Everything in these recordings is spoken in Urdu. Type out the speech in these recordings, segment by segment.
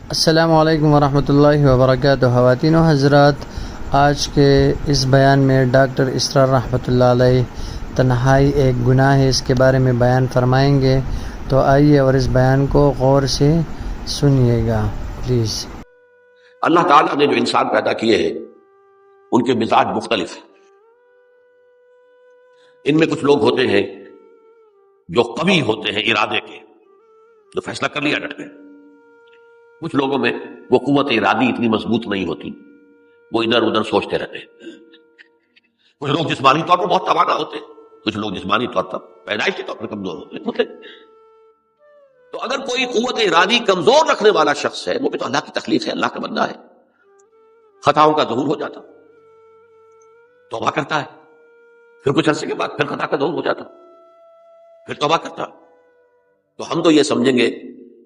السلام علیکم ورحمۃ اللہ وبرکاتہ۔ خواتین و حضرات، آج کے اس بیان میں ڈاکٹر اسرار رحمۃ اللہ علیہ تنہائی ایک گناہ ہے اس کے بارے میں بیان فرمائیں گے، تو آئیے اور اس بیان کو غور سے سنیے گا پلیز۔ اللہ تعالیٰ نے جو انسان پیدا کیے ہیں ان کے مزاج مختلف ہیں۔ ان میں کچھ لوگ ہوتے ہیں جو قوی ہوتے ہیں ارادے کے، جو فیصلہ کر لیا ڈٹ گئے۔ کچھ لوگوں میں وہ قوت ارادی اتنی مضبوط نہیں ہوتی، وہ ادھر ادھر سوچتے رہتے ہیں۔ کچھ لوگ جسمانی طور پر بہت توانا ہوتے ہیں، کچھ لوگ جسمانی طور پر پیدائشی طور پر کمزور ہوتے ہیں۔ تو اگر کوئی قوت ارادی کمزور رکھنے والا شخص ہے، وہ بھی تو اللہ کی تخلیق ہے، اللہ کا بندہ ہے، خطاؤں کا ظہور ہو جاتا، توبہ کرتا ہے، پھر کچھ عرصے کے بعد پھر خطا کا ظہور ہو جاتا، پھر توبہ کرتا۔ تو ہم تو یہ سمجھیں گے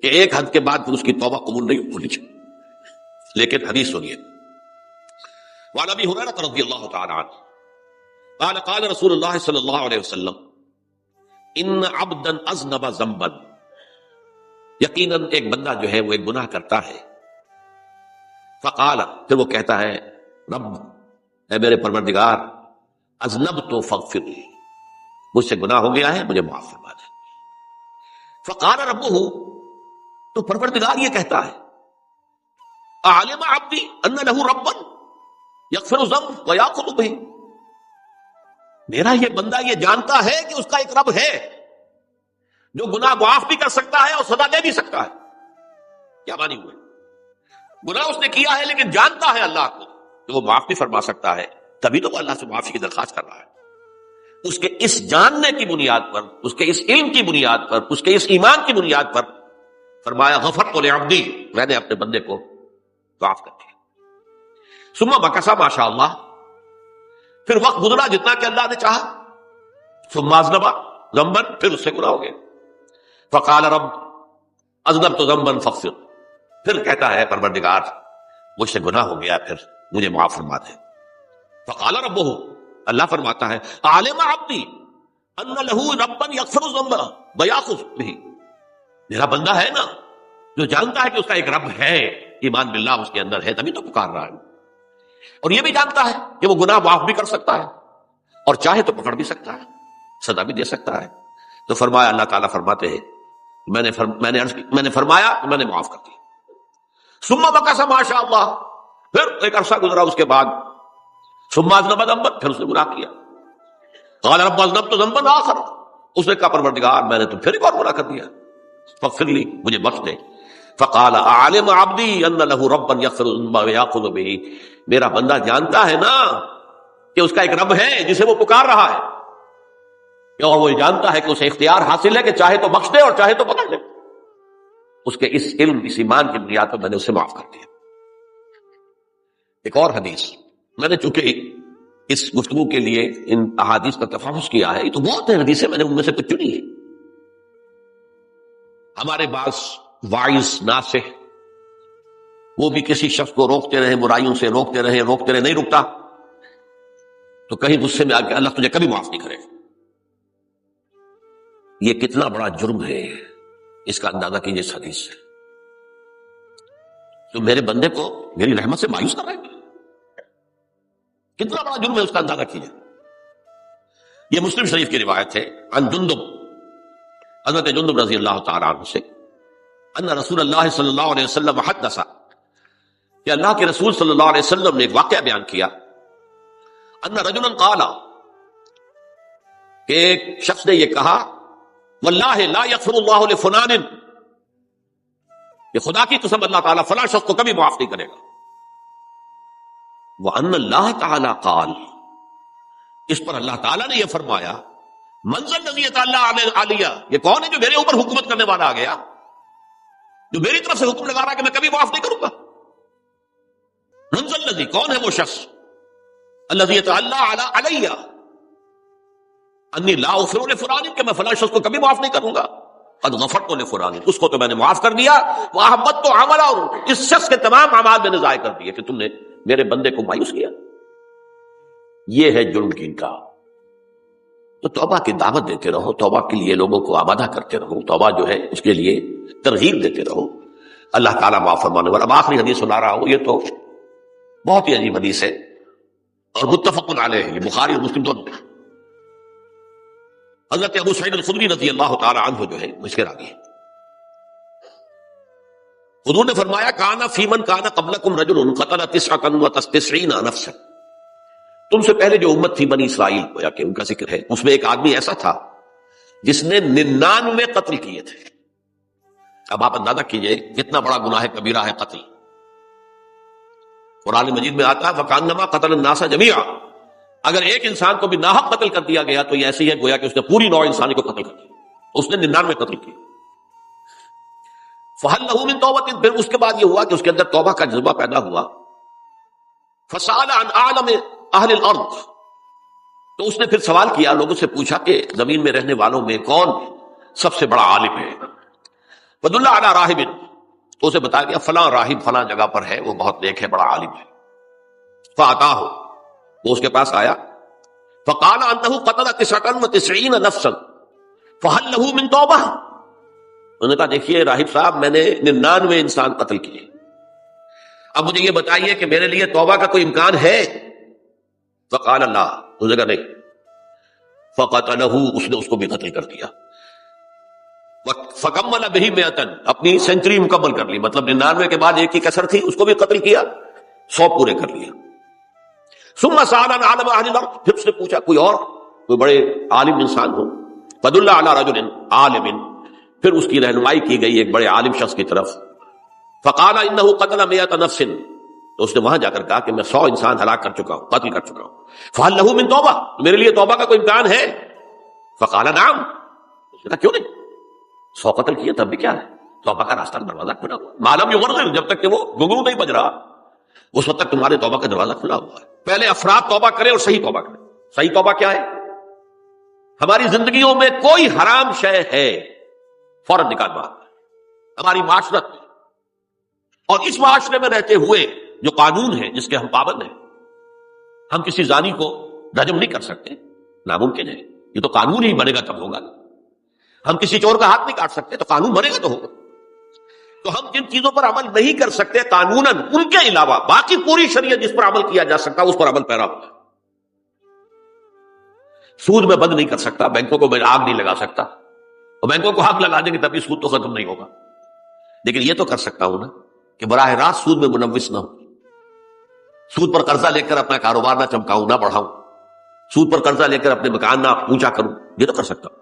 کہ ایک حد کے بعد پھر اس کی توبہ قبول نہیں ہونی چاہیے، لیکن حدیث سنیے۔ وعن ابی ہریرہ رضی اللہ تعالی عنہ قال قال رسول اللہ صلی اللہ علیہ وسلم ان عبدا اذنب ذنبا، یقیناً ایک بندہ جو ہے وہ ایک گناہ کرتا ہے، فقال، پھر وہ کہتا ہے رب، اے میرے پروردگار، اذنبت فاغفر لی، مجھ سے گناہ ہو گیا ہے، مجھے معاف فرما دے۔ فقال ربہ، تو پروردگار یہ کہتا ہے اعلم عبدی ان لہ ربا یغفر الذنب ویأخذ بہ، میرا یہ بندہ یہ جانتا ہے کہ اس کا ایک رب ہے جو گناہ معاف بھی کر سکتا ہے اور سزا دے بھی سکتا ہے۔ کیا مانی ہوئے؟ گناہ اس نے کیا ہے لیکن جانتا ہے اللہ کو کہ وہ معاف بھی فرما سکتا ہے، تبھی تو وہ اللہ سے معافی کی درخواست کر رہا ہے۔ اس کے اس جاننے کی بنیاد پر، اس کے اس علم کی بنیاد پر، اس کے اس ایمان کی بنیاد پر فرمایا غفرت لعبدی، میں نے اپنے بندے کو معاف کر دیا۔ ثم مکث ما شاء اللہ، پھر وقت گزرا جتنا کہ اللہ نے چاہا۔ ثم اذنب ذنبا، پھر اس سے گناہ ہو گیا۔ فقال رب اذنبت ذنبا فاغفر، پھر کہتا ہے پروردگار مجھ سے گناہ ہو گیا، پھر مجھے معاف فرما دے۔ فقال ربہ، اللہ فرماتا ہے عالم عبدی ان لہ ربا یغفر الذنب ویأخذ بہ، میرا بندہ ہے نا جو جانتا ہے کہ اس کا ایک رب ہے، ایمان باللہ اس کے اندر ہے، تبھی تو پکار رہا ہے، اور یہ بھی جانتا ہے کہ وہ گناہ معاف بھی کر سکتا ہے اور چاہے تو پکڑ بھی سکتا ہے، سزا بھی دے سکتا ہے۔ تو فرمایا، اللہ تعالیٰ فرماتے ہیں میں نے فرمایا تو میں نے معاف کر دیا۔ ثم مکث ما شاء اللہ، پھر ایک عرصہ گزرا اس کے بعد، ثم اذنب ذنبا، پھر اس نے گناہ کیا۔ قال رب اذنبت ذنبا آخر، اس نے کہا پروردگار میں نے تو پھر ایک اور گناہ کر دیا، فاغفر لی، مجھے بخش دے۔ فقال عالم عبدی ان لہ ربا یغفر الذنب ویأخذ بہ، میرا بندہ جانتا ہے نا کہ اس کا ایک رب ہے جسے وہ پکار رہا ہے، اور وہ جانتا ہے کہ اسے اختیار حاصل ہے کہ چاہے تو بخش دے اور چاہے تو پکڑ لے۔ اس کے اس علم، اس ایمان کی بنیاد پر میں نے اسے معاف کر دیا۔ ایک اور حدیث، میں نے چونکہ اس گفتگو کے لیے ان احادیث کا تفحص کیا ہے، یہ تو بہت ہیں حدیثیں، میں نے ان میں سے کچھ چنی ہے۔ ہمارے بعض واعظ ناصح وہ بھی کسی شخص کو روکتے رہے، برائیوں سے روکتے رہے، نہیں رکتا، تو کہیں غصے میں آ کے اللہ تجھے کبھی معاف نہیں کرے گا۔ یہ کتنا بڑا جرم ہے، اس کا اندازہ کیجیے اس حدیث سے۔ تو میرے بندے کو میری رحمت سے مایوس کر رہے ہیں، کتنا بڑا جرم ہے، اس کا اندازہ کیجیے۔ یہ مسلم شریف کی روایت ہے، عن جندب، حضرت جندب رضی اللہ تعالی عنہ سے، ان رسول اللہ صلی اللہ علیہ وسلم حدث، کہ اللہ کے رسول صلی اللہ علیہ وسلم نے ایک واقعہ بیان کیا، ان رجلا قال، کہ ایک شخص نے یہ کہا، واللہ لا یغفر اللہ لفلان، کہ خدا کی قسم اللہ تعالیٰ فلاں شخص کو کبھی معاف نہیں کرے گا۔ وَأَنَّ اللَّهَ تَعَالَى قَالَ، اس پر اللہ تعالیٰ نے یہ فرمایا، مَنْ ذَا الَّذِي يَتَعَالَىٰ عَلَيَّ، یہ کون ہے جو میرے اوپر حکومت کرنے والا آ گیا، جو میری طرف سے حکم لگا رہا ہے کہ میں کبھی معاف نہیں کروں گا۔ مَنْ ذَا الَّذِي، کون ہے وہ شخص، الَّذِي يَتَعَالَىٰ عَلَيَّ انی لا اغفر لفلان، کہ میں فلاں شخص کو کبھی معاف نہیں کروں گا، قد غفرت لفلان، اس کو تو میں نے معاف کر دیا، واحبطت عملہ، اس شخص کے تمام اعمال میں نے ضائع کر دیے کہ تم نے میرے بندے کو مایوس کیا۔ یہ ہے جرم کی انتہا۔ تو توبہ کی دعوت دیتے رہو، توبہ کے لیے لوگوں کو آمادہ کرتے رہو، توبہ جو ہے اس کے لیے ترغیب دیتے رہو۔ اللہ تعالیٰ معاف فرمانے والا. اب آخری حدیث سنا رہا ہوں, یہ تو بہت ہی عجیب حدیث ہے اور متفق علیہ ہے, یہ بخاری اور مسلم دونوں. حضرت ابو سعید الخدری رضی اللہ تعالی عنہ جو ہے اس کے راوی ہیں. حضور نے فرمایا کانا فیمن کانا قبلکم رجل قتل 99 نفسا, تم سے پہلے جو امت تھی بنی اسرائیل, گویا کہ ان کا ذکر ہے, اس میں ایک آدمی ایسا تھا جس نے 99 قتل کیے تھے. اب آپ اندازہ کیجئے کتنا بڑا گناہ کبیرہ ہے قتل. قرآن مجید میں آتا ہے فَكَأَنَّمَا قَتَلَ النَّاسَ جَمِيعًا, اگر ایک انسان کو بھی ناحق قتل کر دیا گیا تو یہ ایسی ہے گویا کہ اس نے پوری نوع انسانی کو قتل کر دیا. اس نے 99 قتل کیے. فَهَلْ لَهُ مِن تَوْبَةٍ, پھر اس کے بعد یہ ہوا کہ اس کے اندر توبہ کا جذبہ پیدا ہوا. فَسَأَلَ عَنْ أَعْلَمِ أَهْلِ الْأَرْضِ, تو اس نے پھر سوال کیا, لوگوں سے پوچھا کہ زمین میں رہنے والوں میں کون سب سے بڑا عالم ہے. فَدُلَّ عَلَى رَاهِبٍ, تو اسے بتایا گیا فلاں راہب فلاں جگہ پر ہے, وہ بہت نیک ہے, بڑا عالم ہے. فَأَتَاهُ, وہ اس کے پاس آیا. فَقَالَ أَنَّهُ قَتَلَ 99 نَفْسًا فَهَلْ لَهُ مِن تَوْبَةٍ, انہوں نے کہا دیکھیے راہب صاحب میں نے 99 انسان قتل کیے, اب مجھے یہ بتائیے کہ میرے لیے توبہ کا کوئی امکان ہے. فقال اللہ, اس نے کہا نہیں. فقتلہ, اس نے اس کو بھی قتل کر دیا. فکمل بہ 100, اپنی سینچری مکمل کر لی, مطلب 99 کے بعد ایک ہی کسر تھی, اس کو بھی قتل کیا, 100 پورے کر لیا. ثم سأل عن عالم اہل الارض, پھر اس نے پوچھا کوئی اور کوئی بڑے عالم انسان ہو. فدل علی رجل عالم, پھر اس کی رہنمائی کی گئی ایک بڑے عالم شخص کی طرف. فقال انه قتل 100 نفس, تو اس نے وہاں جا کر کہا کہ میں 100 انسان ہلاک کر چکا ہوں, قتل کر چکا ہوں. فهل له من توبہ, میرے لیے توبہ کا کوئی امکان ہے. فقال نعم, اس نے کہا کیوں نہیں, 100 قتل کیے تب بھی کیا ہے, توبہ کا راستہ دروازہ کھلا ہوا, معلوم یغرغر, جب تک کہ وہ گھنگرو نہیں بج رہا اس وقت تک تمہارے توبہ کا دروازہ کھلا ہوا ہے. پہلے افراد توبہ کریں اور صحیح توبہ کریں. صحیح توبہ کیا ہے؟ ہماری زندگیوں میں کوئی حرام شے ہے فوراً نکال باہر, ہماری معاشرت میں اور اس معاشرے میں رہتے ہوئے جو قانون ہے جس کے ہم پابند ہیں, ہم کسی زانی کو رجم نہیں کر سکتے, ناممکن ہے, یہ تو قانون ہی بنے گا تب ہوگا. ہم کسی چور کا ہاتھ نہیں کاٹ سکتے, تو قانون بنے گا تو ہوگا. تو ہم جن چیزوں پر عمل نہیں کر سکتے قانوناً, ان کے علاوہ باقی پوری شریعت جس پر عمل کیا جا سکتا اس پر عمل پیرا ہوتا. سود میں بند نہیں کر سکتا, بینکوں کو میں آگ نہیں لگا سکتا, اور بینکوں کو آگ لگا دیں گے تبھی سود تو ختم نہیں ہوگا. لیکن یہ تو کر سکتا ہوں نا کہ براہ راست سود میں منوس نہ ہوں, سود پر قرضہ لے کر اپنا کاروبار نہ چمکاؤں نہ بڑھاؤں, سود پر قرضہ لے کر اپنے مکان نہ اونچا کروں, یہ تو کر سکتا ہوں.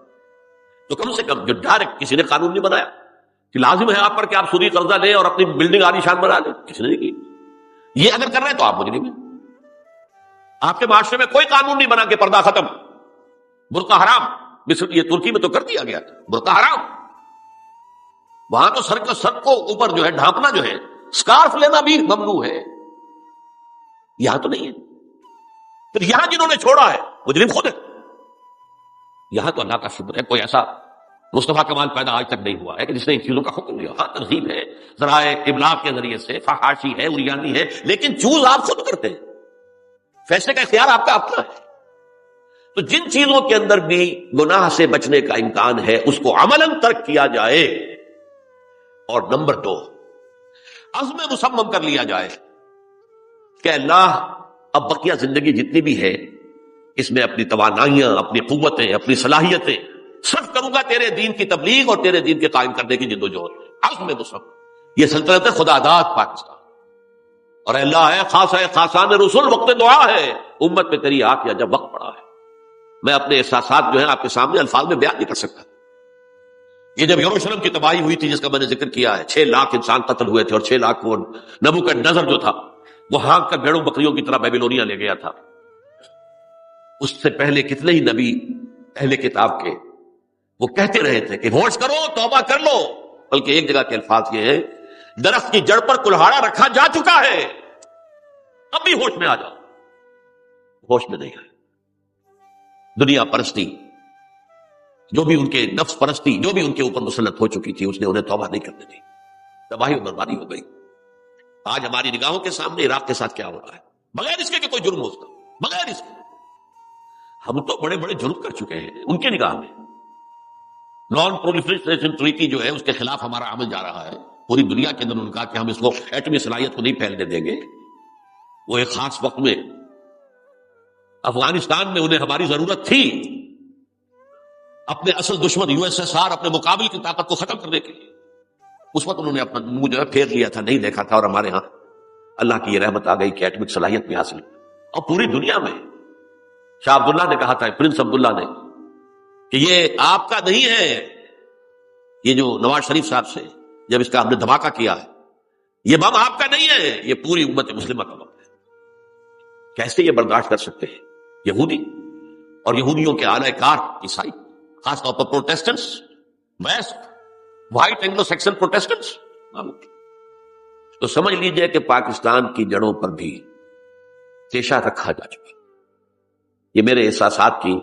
تو کم سے کم جو ڈائریکٹ کسی نے قانون نہیں بنایا کہ لازم ہے آپ پر کہ آپ سودی قرضہ لیں اور اپنی بلڈنگ عالی شان بنا لیں, کسی نے نہیں کی. یہ اگر کر رہے ہیں تو آپ مجرم ہیں. آپ کے معاشرے میں کوئی قانون نہیں بنا کہ پردہ ختم, برقع حرام. مصر یہ ترکی میں تو کر دیا گیا, برقع حرام. وہاں تو سر کو اوپر جو ہے ڈھانپنا جو ہے, سکارف لینا بھی ممنوع ہے. یہاں تو نہیں ہے. پھر یہاں جنہوں نے چھوڑا ہے مجرم خود ہے. یہاں تو اللہ کا شکر ہے کوئی ایسا مصطفیٰ کمال پیدا آج تک نہیں ہوا ہے کہ جس نے ان چیزوں کا حکم دیا. ہاں ترغیب ہے, ذرائع ابلاغ کے ذریعے سے, فحاشی ہے, اریانی ہے, لیکن چوز آپ خود کرتے ہیں, فیصلے کا اختیار آپ کا اپنا ہے. تو جن چیزوں کے اندر بھی گناہ سے بچنے کا امکان ہے اس کو عملاً ترک کیا جائے. اور نمبر 2, عزم مصمم کر لیا جائے کہ اللہ اب بقیہ زندگی جتنی بھی ہے اس میں اپنی توانائیاں, اپنی قوتیں, اپنی صلاحیتیں صرف کروں گا تیرے دین کی تبلیغ اور تیرے دین کے قائم کرنے کی جدوجہد. عزم مصمم. یہ سلطنت خدا داد پاکستان, اور اللہ ہے خاص ہے خاصان رسول, وقت دعا ہے امت پہ تیری آ کیا جب وقت پڑا ہے. میں اپنے احساسات جو ہیں آپ کے سامنے الفاظ میں بیان نہیں کر سکتا. یہ جب یروشلم کی تباہی ہوئی تھی جس کا میں نے ذکر کیا ہے, 6 لاکھ انسان قتل ہوئے تھے, اور 6 لاکھ کو نبوکدنضر جو تھا وہ ہانک کر بھیڑوں بکریوں کی طرح بیبیلونیا لے گیا تھا. اس سے پہلے کتنے ہی نبی اہل کتاب کے وہ کہتے رہے تھے کہ ہوش کرو, توبہ کر لو. بلکہ ایک جگہ کے الفاظ یہ ہیں, درخت کی جڑ پر کلہاڑا رکھا جا چکا ہے, اب بھی ہوش میں آ جاؤ. ہوش میں نہیں آئے. دنیا پرستی, جو بھی ان کے نفس پرستی جو بھی ان کے اوپر مسلط ہو چکی تھی, اس نے انہیں توبہ نہیں کرنے دی. تباہی و بربادی ہو گئی. آج ہماری نگاہوں کے سامنے عراق کے ساتھ کیا ہو رہا ہے, بغیر اس کے کہ کوئی جرم ہو سکتا, بغیر اس کے. ہم تو بڑے بڑے جرم کر چکے ہیں ان کے نگاہ میں. نان پرولیفریشن ٹریٹی جو ہے اس کے خلاف ہمارا عمل جا رہا ہے, پوری دنیا کے اندر انہوں نے کہا کہ ہم اس کو ایٹمی صلاحیت کو نہیں پھیلنے دیں گے. وہ ایک خاص وقت میں افغانستان میں انہیں ہماری ضرورت تھی اپنے اصل دشمن یو ایس ایس آر اپنے مقابل کی طاقت کو ختم کرنے کے لیے. اس وقت انہوں نے اپنا منہ جو ہے پھیر لیا تھا, نہیں دیکھا تھا, اور ہمارے ہاں اللہ کی یہ رحمت آ گئی کہ ایٹمک صلاحیت بھی حاصل. اور پوری دنیا میں شاہ عبداللہ نے کہا تھا, پرنس عبداللہ نے, کہ یہ آپ کا نہیں ہے, یہ جو نواز شریف صاحب سے جب اس کا ہم نے دھماکہ کیا ہے, یہ بم آپ کا نہیں ہے, یہ پوری امت مسلمہ کا بم ہے. کیسے یہ برداشت کر سکتے ہیں یہودی اور یہودیوں کے اعلی کار عیسائی, خاص طور پر Protestants, west white Anglo Saxon Protestants. تو سمجھ لیجئے کہ پاکستان کی جڑوں پر بھی تیشہ رکھا جا چکا. یہ میرے احساسات کی